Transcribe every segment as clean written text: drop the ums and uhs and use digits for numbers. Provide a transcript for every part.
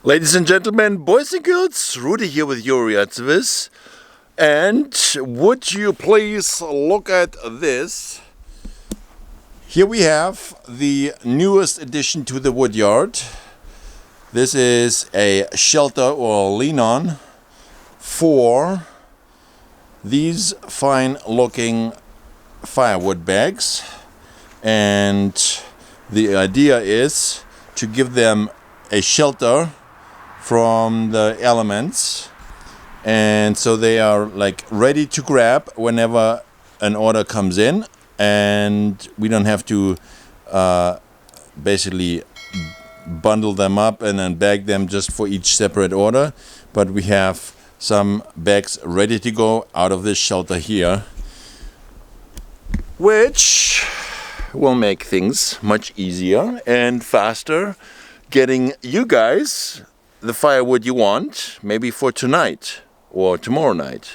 Ladies and gentlemen, boys and girls, Rudy here with your reactivist. And would you please look at this? Here we have the newest addition to the woodyard. This is a shelter or lean-on for these fine looking firewood bags. And the idea is to give them a shelter from the elements, and so they are like ready to grab whenever an order comes in, and we don't have to basically bundle them up and then bag them just for each separate order, but we have some bags ready to go out of this shelter here, which will make things much easier and faster getting you guys the firewood you want, maybe for tonight or tomorrow night,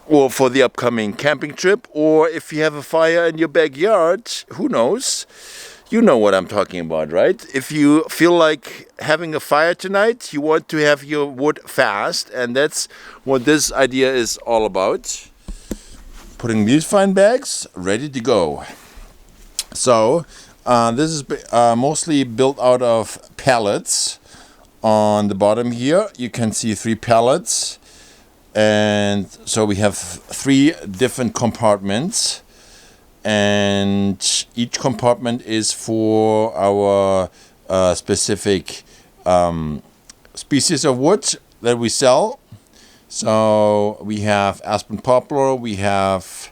or for the upcoming camping trip, or if you have a fire in your backyard, who knows? You know what I'm talking about, right? If you feel like having a fire tonight, you want to have your wood fast, and that's what this idea is all about. Putting these fine bags ready to go. So this is mostly built out of pallets. On the bottom here you can see 3 pallets, and so we have 3 different compartments, and each compartment is for our specific species of wood that we sell. So we have aspen poplar, we have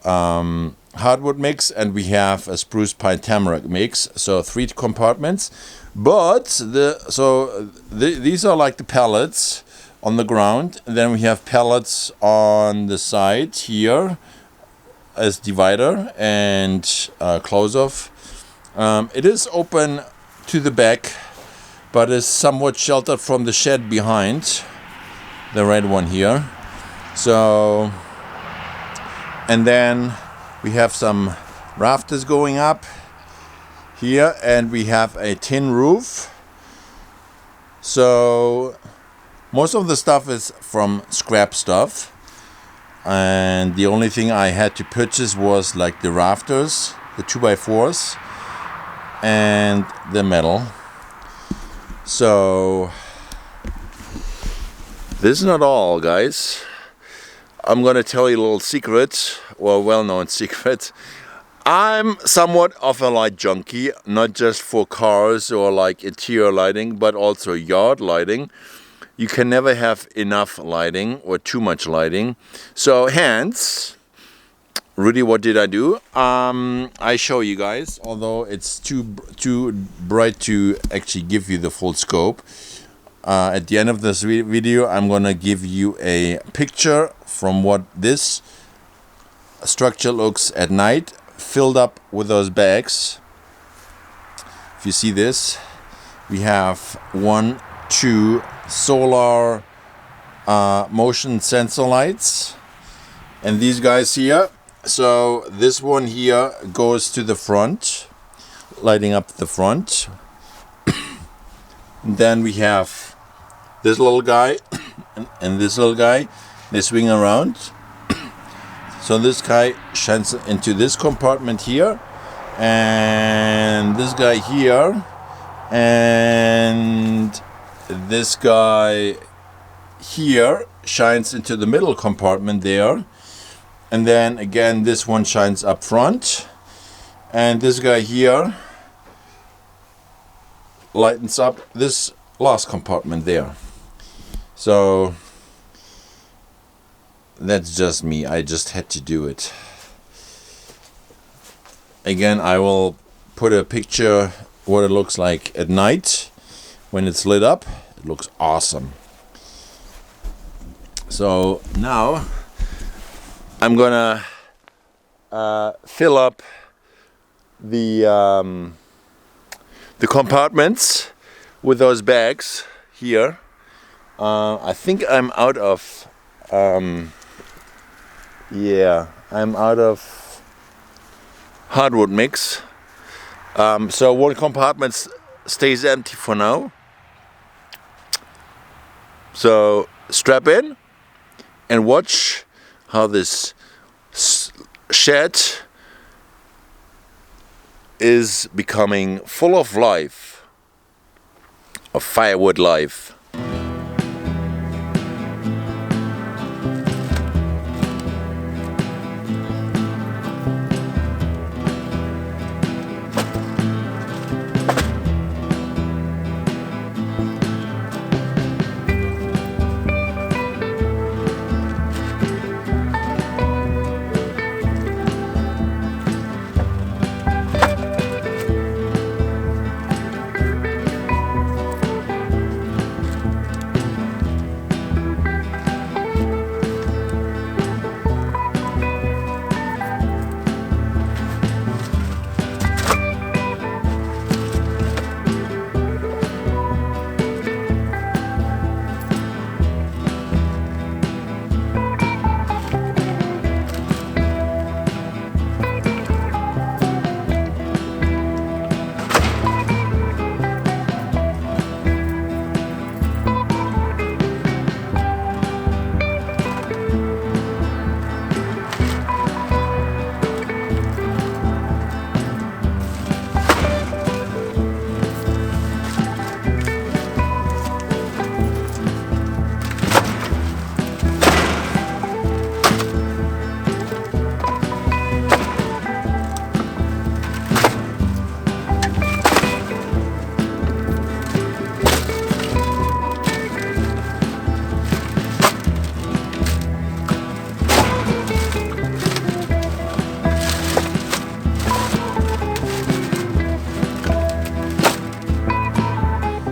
hardwood mix, and we have a spruce pine tamarack mix. So 3 compartments. But these are like the pallets on the ground, and then we have pallets on the side here as divider and close off. It is open to the back, but is somewhat sheltered from the shed behind, the red one here. So, and then we have some rafters going up here, and we have a tin roof. So most of the stuff is from scrap stuff, and the only thing I had to purchase was like the rafters, the 2x4s, and the metal. So this is not all, guys. I'm gonna tell you a little secret, or well-known secret. I'm somewhat of a light junkie, not just for cars or like interior lighting, but also yard lighting. You can never have enough lighting or too much lighting. So hence, Rudy, what did I do? I show you guys, although it's too bright to actually give you the full scope. At the end of this video, I'm gonna give you a picture from what this structure looks at night, filled up with those bags. If you see this, we have 2 solar motion sensor lights, and these guys here. So this one here goes to the front, lighting up the front. Then we have this little guy and this little guy. They swing around. So this guy shines into this compartment here, and this guy here, and this guy here shines into the middle compartment there, and then again this one shines up front, and this guy here lightens up this last compartment there. So that's just me. I just had to do it. Again, I will put a picture what it looks like at night when it's lit up. It looks awesome. So now I'm gonna fill up the compartments with those bags here. I think I'm out of I'm out of hardwood mix. So one compartment stays empty for now. So strap in and watch how this shed is becoming full of life, of firewood life.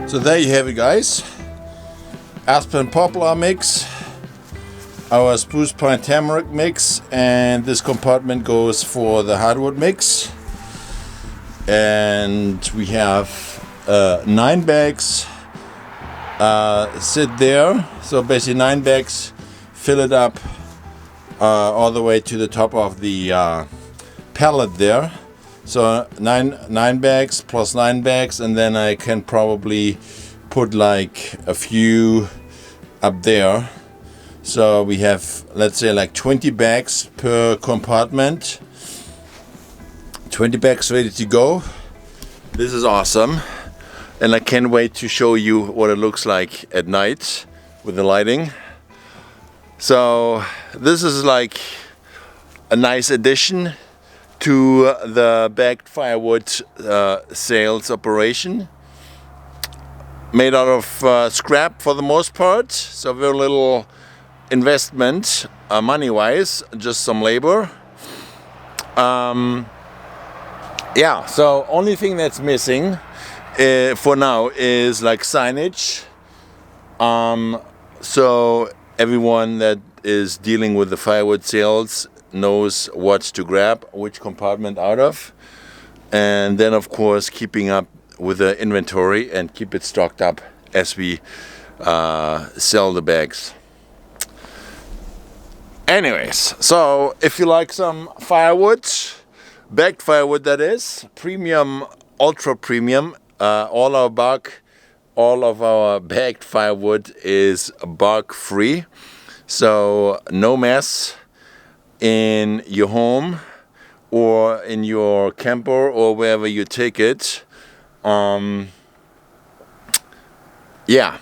So there you have it, guys. Aspen poplar mix, our spruce pine tamarack mix, and this compartment goes for the hardwood mix. And we have 9 bags sit there. So basically 9 bags, fill it up all the way to the top of the pallet there. So nine bags plus 9 bags, and then I can probably put like a few up there. So we have, let's say, like 20 bags per compartment. 20 bags ready to go. This is awesome, and I can't wait to show you what it looks like at night with the lighting. So this is like a nice addition to the bagged firewood sales operation. Made out of scrap for the most part, so very little investment money wise, just some labor. Yeah, so only thing that's missing for now is like signage, so everyone that is dealing with the firewood sales knows what to grab, which compartment out of, and then of course keeping up with the inventory and keep it stocked up as we sell the bags. Anyways, so if you like some firewood, bagged firewood that is, premium, ultra premium, all of our bagged firewood is bug free, so no mess in your home or in your camper or wherever you take it. Yeah,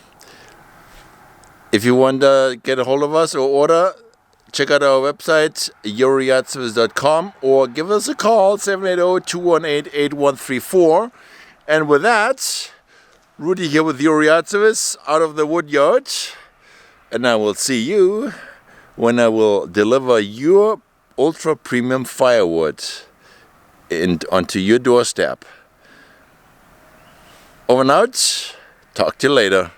if you want to get a hold of us or order, check out our website yuriyatsvis.com or give us a call 780-218-8134. And with that, Rudy here with Yuriyatsvis out of the wood yard, and I will see you when I will deliver your ultra premium firewood onto your doorstep. Over and out. Talk to you later.